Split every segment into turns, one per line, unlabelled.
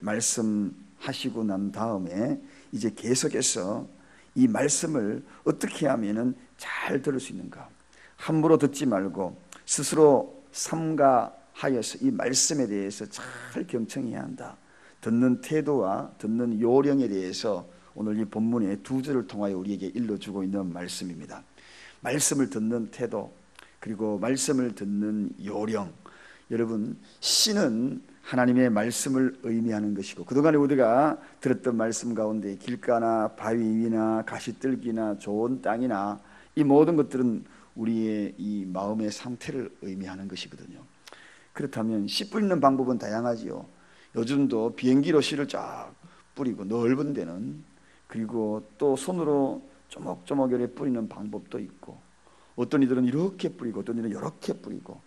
말씀하시고 난 다음에 이제 계속해서 이 말씀을 어떻게 하면은 잘 들을 수 있는가, 함부로 듣지 말고 스스로 삼가하여서 이 말씀에 대해서 잘 경청해야 한다. 듣는 태도와 듣는 요령에 대해서 오늘 이 본문의 두 절을 통하여 우리에게 일러주고 있는 말씀입니다. 말씀을 듣는 태도, 그리고 말씀을 듣는 요령. 여러분, 씨는 하나님의 말씀을 의미하는 것이고, 그동안에 우리가 들었던 말씀 가운데 길가나 바위 위나 가시떨기나 좋은 땅이나 이 모든 것들은 우리의 이 마음의 상태를 의미하는 것이거든요. 그렇다면 씨 뿌리는 방법은 다양하지요. 요즘도 비행기로 씨를 쫙 뿌리고 넓은 데는, 그리고 또 손으로 조목조목 이렇게 뿌리는 방법도 있고, 어떤 이들은 이렇게 뿌리고 어떤 이들은 이렇게 뿌리고,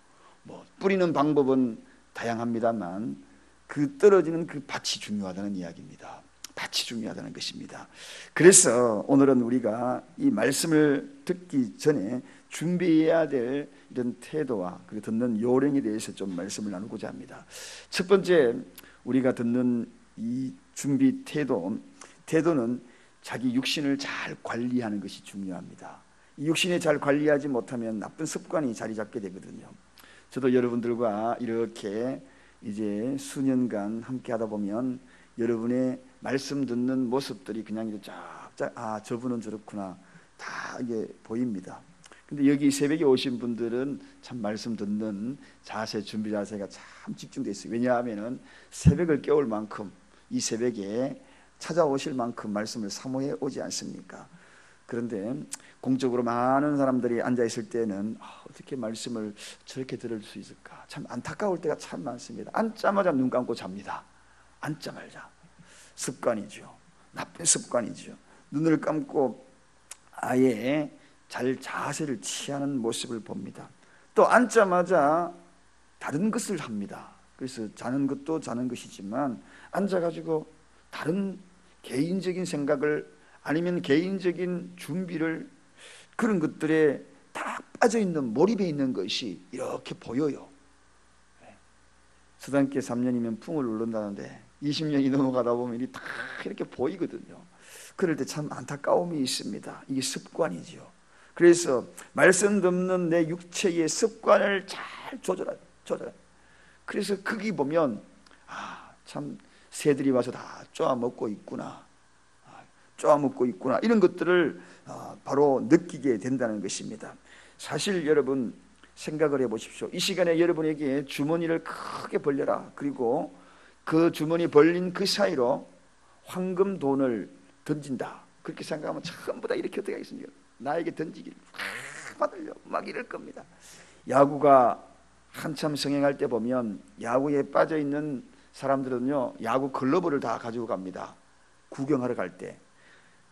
뿌리는 방법은 다양합니다만 그 떨어지는 그 밭이 중요하다는 이야기입니다. 밭이 중요하다는 것입니다. 그래서 오늘은 우리가 이 말씀을 듣기 전에 준비해야 될 이런 태도와 그 듣는 요령에 대해서 좀 말씀을 나누고자 합니다. 첫 번째, 우리가 듣는 이 준비 태도는 자기 육신을 잘 관리하는 것이 중요합니다. 이 육신을 잘 관리하지 못하면 나쁜 습관이 자리 잡게 되거든요. 저도 여러분들과 이렇게 이제 수년간 함께 하다 보면 여러분의 말씀 듣는 모습들이 그냥 이제 쫙쫙, 저분은 저렇구나, 다 이게 보입니다. 근데 여기 새벽에 오신 분들은 참 말씀 듣는 자세, 준비 자세가 참 집중되어 있어요. 왜냐하면 새벽을 깨울 만큼, 이 새벽에 찾아오실 만큼 말씀을 사모해 오지 않습니까? 그런데 공적으로 많은 사람들이 앉아있을 때는 어떻게 말씀을 저렇게 들을 수 있을까, 참 안타까울 때가 참 많습니다. 앉자마자 눈 감고 잡니다. 앉자마자. 습관이죠. 나쁜 습관이죠. 눈을 감고 아예 잘 자세를 취하는 모습을 봅니다. 또 앉자마자 다른 것을 합니다. 그래서 자는 것도 자는 것이지만 앉아가지고 다른 개인적인 생각을, 아니면 개인적인 준비를, 그런 것들에 다 빠져있는, 몰입해 있는 것이 이렇게 보여요. 서당계 3년이면 풍을 울른다는데 20년이 넘어가다 보면 다 이렇게 보이거든요. 그럴 때 참 안타까움이 있습니다. 이게 습관이죠. 그래서 말씀 듣는 내 육체의 습관을 잘 조절해. 그래서 거기 보면 참 새들이 와서 다 쪼아먹고 있구나, 이런 것들을 바로 느끼게 된다는 것입니다. 사실 여러분 생각을 해보십시오. 이 시간에 여러분에게 주머니를 크게 벌려라, 그리고 그 주머니 벌린 그 사이로 황금 돈을 던진다, 그렇게 생각하면 전부 다 이렇게 어떻게 하겠습니까? 나에게 던지기를 받으려 막 이럴 겁니다. 야구가 한참 성행할 때 보면 야구에 빠져있는 사람들은요, 야구 글러브를 다 가지고 갑니다. 구경하러 갈 때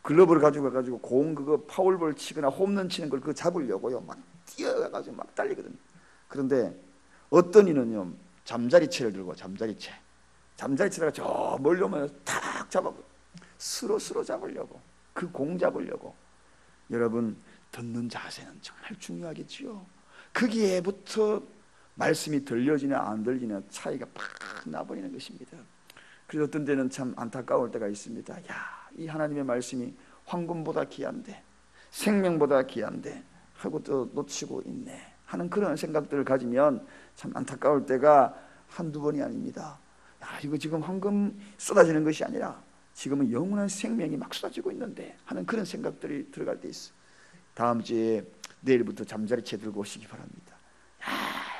글러브를 가지고 가가지고 공 그거 파울볼 치거나 홈런 치는 걸 그거 잡으려고요, 막 뛰어가가지고 막 달리거든요. 그런데 어떤 이는요, 잠자리채를 들고, 잠자리채가 저 멀리 오면 탁 잡아버려. 스로 잡으려고, 그 공 잡으려고. 여러분, 듣는 자세는 정말 중요하겠지요. 거기에부터 말씀이 들려지냐 안 들리냐 차이가 팍 나버리는 것입니다. 그래서 어떤 데는 참 안타까울 때가 있습니다. 이 하나님의 말씀이 황금보다 귀한데, 생명보다 귀한데 하고 또 놓치고 있네 하는 그런 생각들을 가지면 참 안타까울 때가 한두 번이 아닙니다. 이거 지금 황금 쏟아지는 것이 아니라 지금은 영원한 생명이 막 쏟아지고 있는데 하는 그런 생각들이 들어갈 때 있어. 다음 주에 내일부터 잠자리채 들고 오시기 바랍니다.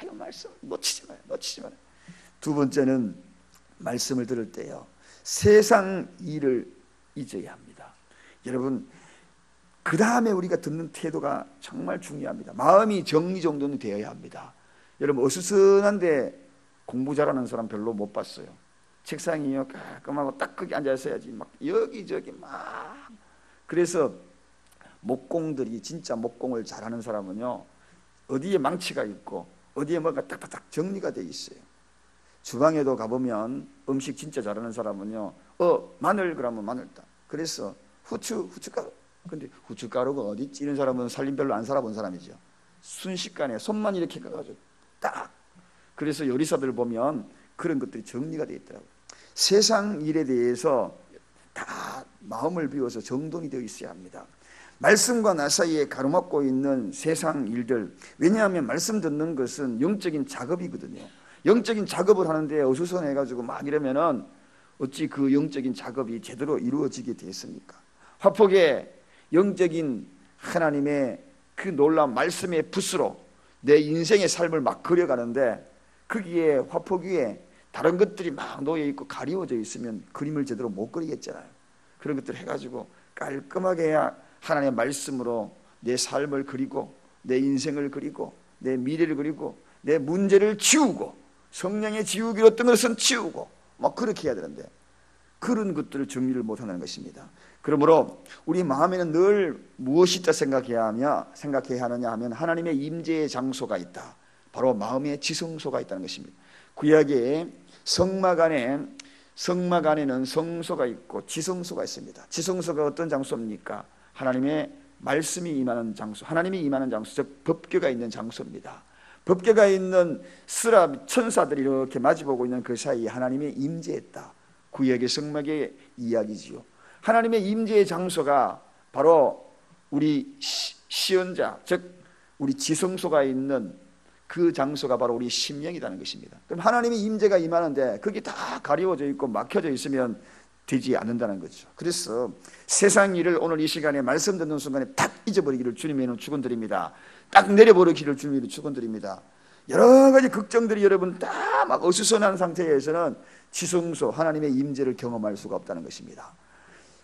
이거 말씀 놓치지 마요. 두 번째는 말씀을 들을 때요, 세상 일을 잊어야 합니다. 여러분, 그 다음에 우리가 듣는 태도가 정말 중요합니다. 마음이 정리 정도는 되어야 합니다. 여러분, 어수선한데 공부 잘하는 사람 별로 못 봤어요. 책상이요 깔끔하고 딱 거기 앉아 있어야지 막 여기저기 막. 그래서 목공들이, 진짜 목공을 잘하는 사람은요, 어디에 망치가 있고 어디에 뭐가 딱딱딱 정리가 돼 있어요. 주방에도 가보면 음식 진짜 잘하는 사람은요, 마늘 그러면 마늘 딱, 그래서 후춧가루, 근데 후춧가루가 어디 있지? 이런 사람은 살림 별로 안 살아본 사람이죠. 순식간에 손만 이렇게 가가지고 딱. 그래서 요리사들 보면 그런 것들이 정리가 되어 있더라고요. 세상 일에 대해서 다 마음을 비워서 정돈이 되어 있어야 합니다. 말씀과 나 사이에 가로막고 있는 세상 일들, 왜냐하면 말씀 듣는 것은 영적인 작업이거든요. 영적인 작업을 하는데 어수선해가지고 막 이러면은 어찌 그 영적인 작업이 제대로 이루어지게 되겠습니까? 화폭에 영적인 하나님의 그 놀라운 말씀의 붓으로 내 인생의 삶을 막 그려가는데, 거기에 화폭 위에 다른 것들이 막 놓여있고 가리워져 있으면 그림을 제대로 못 그리겠잖아요. 그런 것들 해가지고 깔끔하게 해야 하나님의 말씀으로 내 삶을 그리고 내 인생을 그리고 내 미래를 그리고 내 문제를 지우고, 성령의 지우기로 어떤 것은 지우고 막 그렇게 해야 되는데, 그런 것들을 정리를 못하는 것입니다. 그러므로 우리 마음에는 늘 무엇이 있다 생각해야 하느냐 하면 하나님의 임재의 장소가 있다. 바로 마음의 지성소가 있다는 것입니다. 구약의 성막 안에는 성소가 있고 지성소가 있습니다. 지성소가 어떤 장소입니까? 하나님의 말씀이 임하는 장소, 하나님이 임하는 장소, 즉 법궤가 있는 장소입니다. 법궤가 있는 스랍 천사들이 이렇게 마주보고 있는 그 사이에 하나님의 임재했다. 구약의 성막의 이야기지요. 하나님의 임재의 장소가 바로 우리 시언자, 즉 우리 지성소가 있는 그 장소가 바로 우리 심령이라는 것입니다. 그럼 하나님의 임재가 임하는데 그게 다 가리워져 있고 막혀져 있으면 되지 않는다는 거죠. 그래서 세상 일을 오늘 이 시간에 말씀 듣는 순간에 딱 잊어버리기를 주님에는 축원드립니다. 딱 내려버리기를 주님에는 축원드립니다. 여러 가지 걱정들이 여러분 다 막 어수선한 상태에서는 지성소 하나님의 임재를 경험할 수가 없다는 것입니다.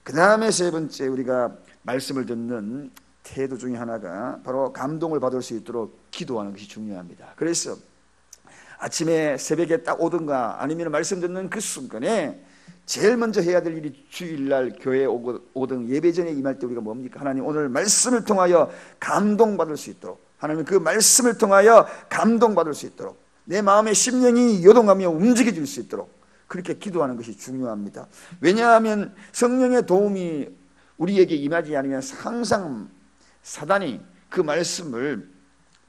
그 다음에 세 번째 우리가 말씀을 듣는 태도 중에 하나가 바로 감동을 받을 수 있도록 기도하는 것이 중요합니다. 그래서 아침에 새벽에 딱 오든가 아니면 말씀 듣는 그 순간에 제일 먼저 해야 될 일이 주일날 교회에 오든 예배 전에 임할 때 우리가 뭡니까? 하나님 오늘 말씀을 통하여 감동받을 수 있도록, 하나님 그 말씀을 통하여 감동받을 수 있도록, 내 마음의 심령이 요동하며 움직여질 수 있도록 그렇게 기도하는 것이 중요합니다. 왜냐하면 성령의 도움이 우리에게 임하지 않으면 항상 사단이 그 말씀을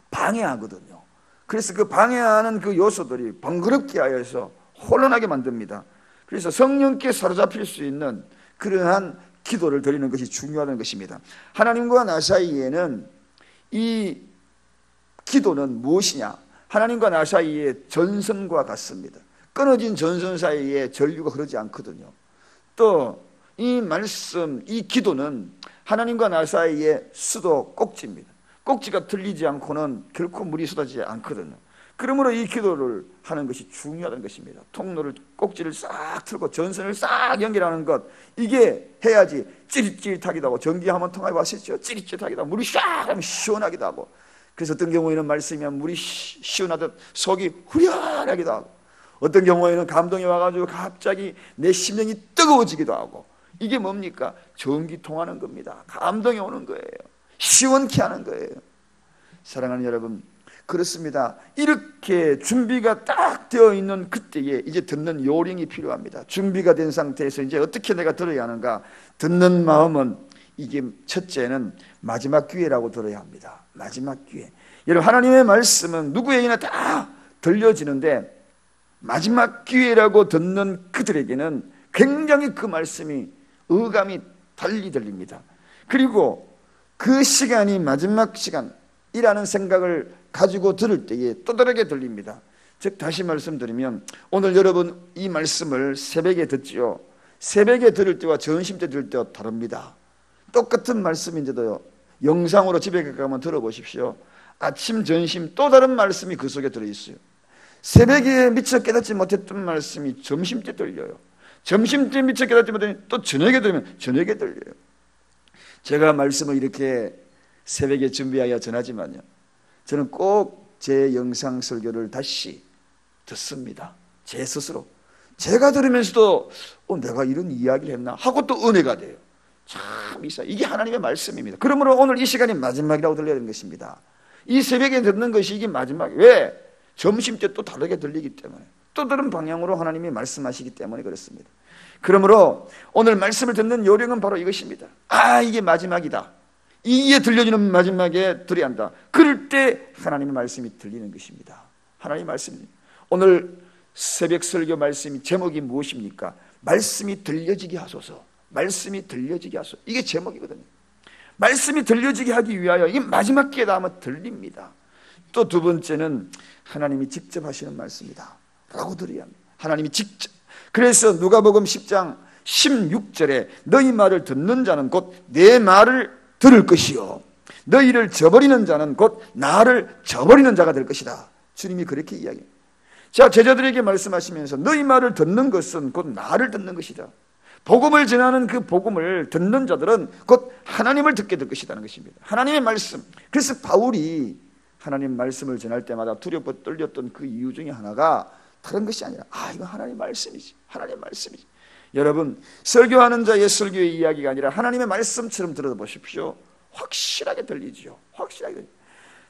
방해하거든요. 그래서 그 방해하는 그 요소들이 번거롭게 하여서 혼란하게 만듭니다. 그래서 성령께 사로잡힐 수 있는 그러한 기도를 드리는 것이 중요하다는 것입니다. 하나님과 나 사이에는 이 기도는 무엇이냐? 하나님과 나 사이에 전선과 같습니다. 끊어진 전선 사이에 전류가 흐르지 않거든요. 또 이 말씀, 이 기도는 하나님과 나 사이에 수도 꼭지입니다. 꼭지가 틀리지 않고는 결코 물이 쏟아지지 않거든요. 그러므로 이 기도를 하는 것이 중요하다는 것입니다. 통로를, 꼭지를 싹 틀고 전선을 싹 연결하는 것, 이게 해야지 찌릿찌릿하기도 하고, 전기 한번 통화해 봤었죠? 찌릿찌릿하기도 하고 물이 샥 하면 시원하기도 하고, 그래서 어떤 경우에는 말씀이면 물이 시원하듯 속이 후련하기도 하고, 어떤 경우에는 감동이 와가지고 갑자기 내 심령이 뜨거워지기도 하고, 이게 뭡니까? 전기 통하는 겁니다. 감동이 오는 거예요. 시원케 하는 거예요. 사랑하는 여러분, 그렇습니다. 이렇게 준비가 딱 되어 있는 그때에 이제 듣는 요령이 필요합니다. 준비가 된 상태에서 이제 어떻게 내가 들어야 하는가? 듣는 마음은, 이게 첫째는 마지막 기회라고 들어야 합니다. 마지막 기회. 여러분, 하나님의 말씀은 누구에게나 다 들려지는데 마지막 기회라고 듣는 그들에게는 굉장히 그 말씀이 어감이 달리 들립니다. 그리고 그 시간이 마지막 시간이라는 생각을 가지고 들을 때에 또 다르게 들립니다. 즉 다시 말씀드리면, 오늘 여러분 이 말씀을 새벽에 듣지요. 새벽에 들을 때와 점심 때 들을 때와 다릅니다. 똑같은 말씀인데도요, 영상으로 집에 가면 들어보십시오. 아침, 점심 또 다른 말씀이 그 속에 들어있어요. 새벽에 미처 깨닫지 못했던 말씀이 점심 때 들려요. 점심 때 미처 깨닫지 못했더니 또 저녁에 들으면 저녁에 들려요. 제가 말씀을 이렇게 새벽에 준비하여 전하지만요, 저는 꼭 제 영상 설교를 다시 듣습니다. 제 스스로. 제가 들으면서도 내가 이런 이야기를 했나 하고 또 은혜가 돼요. 참 이상, 이게 하나님의 말씀입니다. 그러므로 오늘 이 시간이 마지막이라고 들려야 되는 것입니다. 이 새벽에 듣는 것이 이게 마지막. 왜? 점심 때 또 다르게 들리기 때문에, 또 다른 방향으로 하나님이 말씀하시기 때문에 그렇습니다. 그러므로 오늘 말씀을 듣는 요령은 바로 이것입니다. 이게 마지막이다. 이게 들려주는 마지막에 들어야 한다. 그럴 때 하나님의 말씀이 들리는 것입니다. 하나님의 말씀. 오늘 새벽 설교 말씀이 제목이 무엇입니까? 말씀이 들려지게 하소서. 말씀이 들려지게 하소서. 이게 제목이거든요. 말씀이 들려지게 하기 위하여 이게 마지막 기회다 하면 들립니다. 또 두 번째는 하나님이 직접 하시는 말씀이다 라고 드려야 합니다. 하나님이 직접. 그래서 누가복음 10장 16절에 너희 말을 듣는 자는 곧 내 말을 들을 것이요 너희를 저버리는 자는 곧 나를 저버리는 자가 될 것이다. 주님이 그렇게 이야기해요. 자, 제자들에게 말씀하시면서 너희 말을 듣는 것은 곧 나를 듣는 것이다. 복음을 전하는 그 복음을 듣는 자들은 곧 하나님을 듣게 될 것이라는 것입니다. 하나님의 말씀. 그래서 바울이 하나님 말씀을 전할 때마다 두렵고 떨렸던 그 이유 중에 하나가 다른 것이 아니라 이거 하나님의 말씀이지. 하나님의 말씀이지. 여러분, 설교하는 자의 설교의 이야기가 아니라 하나님의 말씀처럼 들어보십시오. 확실하게 들리죠. 확실하게 들리죠.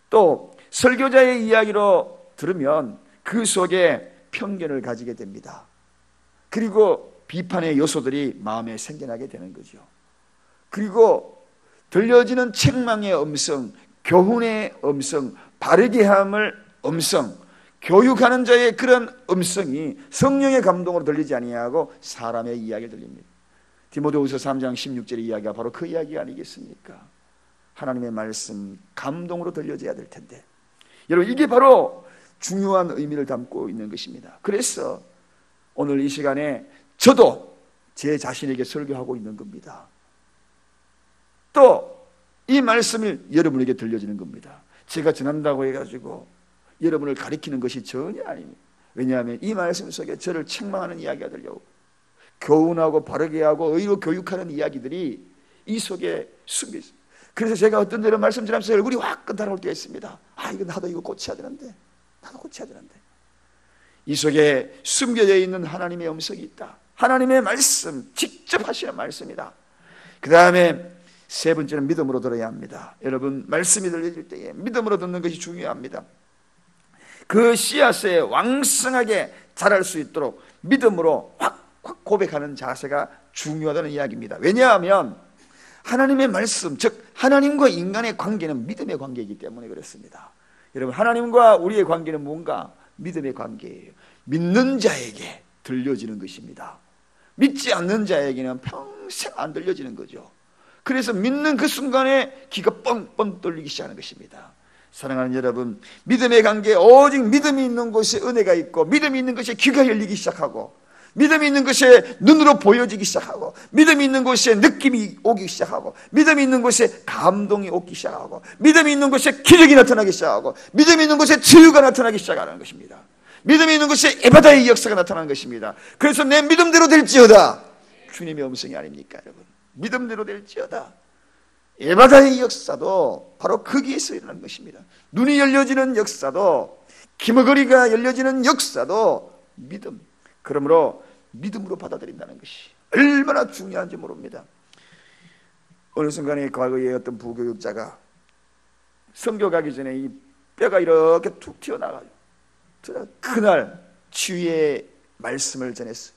또 설교자의 이야기로 들으면 그 속에 편견을 가지게 됩니다. 그리고 비판의 요소들이 마음에 생겨나게 되는 거죠. 그리고 들려지는 책망의 음성, 교훈의 음성, 바르게 함을 음성, 교육하는 자의 그런 음성이 성령의 감동으로 들리지 아니하고 사람의 이야기를 들립니다. 디모데후서 3장 16절의 이야기가 바로 그 이야기 아니겠습니까? 하나님의 말씀 감동으로 들려져야 될 텐데, 여러분, 이게 바로 중요한 의미를 담고 있는 것입니다. 그래서 오늘 이 시간에 저도 제 자신에게 설교하고 있는 겁니다. 또 이 말씀을 여러분에게 들려지는 겁니다. 제가 전한다고 해가지고 여러분을 가리키는 것이 전혀 아닙니다. 왜냐하면 이 말씀 속에 저를 책망하는 이야기가 들려오고 교훈하고 바르게 하고 의로 교육하는 이야기들이 이 속에 숨겨 있습니다. 그래서 제가 어떤 데로 말씀 전하면서 얼굴이 확 끈달아올 때가 있습니다. 나도 이거 고쳐야 되는데, 나도 고쳐야 되는데. 이 속에 숨겨져 있는 하나님의 음성이 있다. 하나님의 말씀, 직접 하시는 말씀이다. 그 다음에 세 번째는 믿음으로 들어야 합니다. 여러분, 말씀이 들려질 때에 믿음으로 듣는 것이 중요합니다. 그 씨앗에 왕성하게 자랄 수 있도록 믿음으로 확 고백하는 자세가 중요하다는 이야기입니다. 왜냐하면 하나님의 말씀, 즉 하나님과 인간의 관계는 믿음의 관계이기 때문에 그렇습니다. 여러분, 하나님과 우리의 관계는 뭔가? 믿음의 관계예요. 믿는 자에게 들려지는 것입니다. 믿지 않는 자에게는 평생 안 들려지는 거죠. 그래서 믿는 그 순간에 귀가 뻥뻥 뚫리기 시작하는 것입니다. 사랑하는 여러분, 믿음의 관계, 오직 믿음이 있는 곳에 은혜가 있고, 믿음이 있는 곳에 귀가 열리기 시작하고, 믿음이 있는 곳에 눈으로 보여지기 시작하고, 믿음이 있는 곳에 느낌이 오기 시작하고, 믿음이 있는 곳에 감동이 오기 시작하고, 믿음이 있는 곳에 기적이 나타나기 시작하고, 믿음이 있는 곳에 치유가 나타나기 시작하는 것입니다. 믿음이 있는 곳에 에바다의 역사가 나타나는 것입니다. 그래서 내 믿음대로 될지어다, 주님의 음성이 아닙니까, 여러분? 믿음대로 될지어다. 에바다의 역사도 바로 거기에서 일어나는 것입니다. 눈이 열려지는 역사도, 기머거리가 열려지는 역사도 믿음. 그러므로 믿음으로 받아들인다는 것이 얼마나 중요한지 모릅니다. 어느 순간에 과거에 어떤 부교육자가 선교 가기 전에 이 뼈가 이렇게 툭 튀어나가요. 그날 치유의 말씀을 전했어요.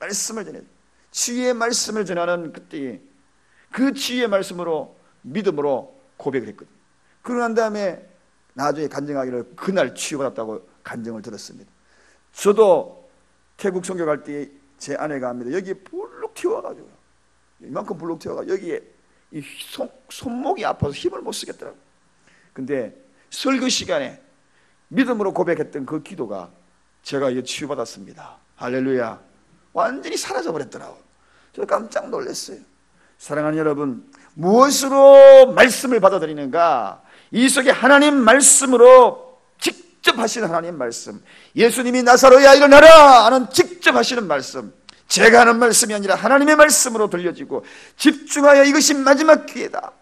말씀을 전했어요. 치유의 말씀을 전하는 그때 그 치유의 말씀으로 믿음으로 고백을 했거든요. 그러고 난 다음에 나중에 간증하기를 그날 치유받았다고 간증을 들었습니다. 저도 태국 선교 갈 때 제 아내가 합니다. 여기에 불룩 튀어가지고, 이만큼 불룩 튀어가 여기에 이 손목이 아파서 힘을 못 쓰겠더라고요. 근데 설교 시간에 믿음으로 고백했던 그 기도가 제가 이거 치유받았습니다. 할렐루야. 완전히 사라져 버렸더라고요. 저 깜짝 놀랐어요. 사랑하는 여러분, 무엇으로 말씀을 받아들이는가? 이 속에 하나님 말씀으로 직접 하시는 하나님 말씀, 예수님이 나사로야 일어나라 하는 직접 하시는 말씀, 제가 하는 말씀이 아니라 하나님의 말씀으로 들려지고 집중하여 이것이 마지막 기회다.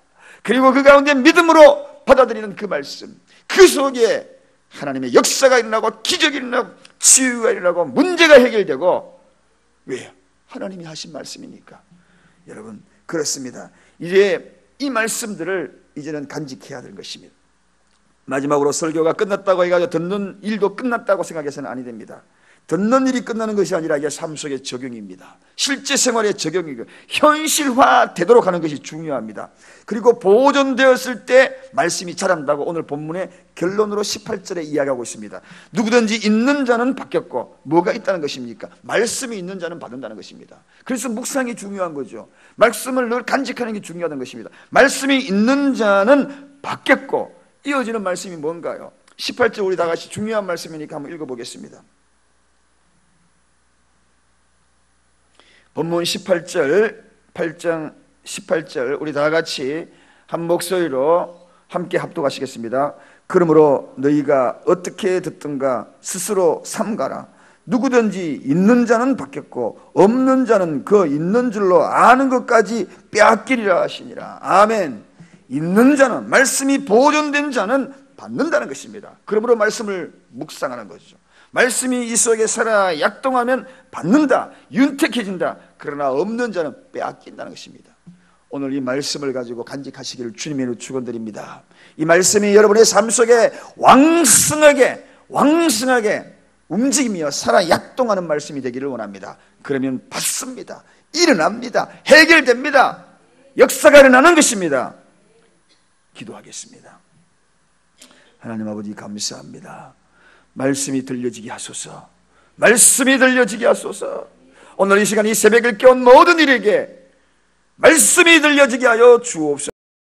그리고 그 가운데 믿음으로 받아들이는 그 말씀, 그 속에 하나님의 역사가 일어나고 기적이 일어나고 치유가 일어나고 문제가 해결되고. 왜요? 하나님이 하신 말씀이니까. 여러분, 그렇습니다. 이제 이 말씀들을 이제는 간직해야 될 것입니다. 마지막으로 설교가 끝났다고 해가지고 듣는 일도 끝났다고 생각해서는 아니 됩니다. 듣는 일이 끝나는 것이 아니라 이게 삶 속의 적용입니다. 실제 생활의 적용이고 현실화되도록 하는 것이 중요합니다. 그리고 보존되었을 때 말씀이 자란다고 오늘 본문의 결론으로 18절에 이야기하고 있습니다. 누구든지 있는 자는 받겠고, 뭐가 있다는 것입니까? 말씀이 있는 자는 받는다는 것입니다. 그래서 묵상이 중요한 거죠. 말씀을 늘 간직하는 게 중요하다는 것입니다. 말씀이 있는 자는 받겠고, 이어지는 말씀이 뭔가요? 18절 우리 다 같이 중요한 말씀이니까 한번 읽어보겠습니다. 본문 18절, 8장 18절 우리 다 같이 한 목소리로 함께 합독하시겠습니다. 그러므로 너희가 어떻게 듣든가 스스로 삼가라. 누구든지 있는 자는 받겠고 없는 자는 그 있는 줄로 아는 것까지 빼앗기리라 하시니라. 아멘. 있는 자는, 말씀이 보존된 자는 받는다는 것입니다. 그러므로 말씀을 묵상하는 거죠. 말씀이 이 속에 살아 약동하면 받는다, 윤택해진다. 그러나 없는 자는 빼앗긴다는 것입니다. 오늘 이 말씀을 가지고 간직하시기를 주님의 축원드립니다. 이 말씀이 여러분의 삶 속에 왕성하게 움직이며 살아 약동하는 말씀이 되기를 원합니다. 그러면 받습니다. 일어납니다. 해결됩니다. 역사가 일어나는 것입니다. 기도하겠습니다. 하나님 아버지 감사합니다. 말씀이 들려지게 하소서. 말씀이 들려지게 하소서. 오늘 이 시간 이 새벽을 깨운 모든 이에게 말씀이 들려지게 하여 주옵소서.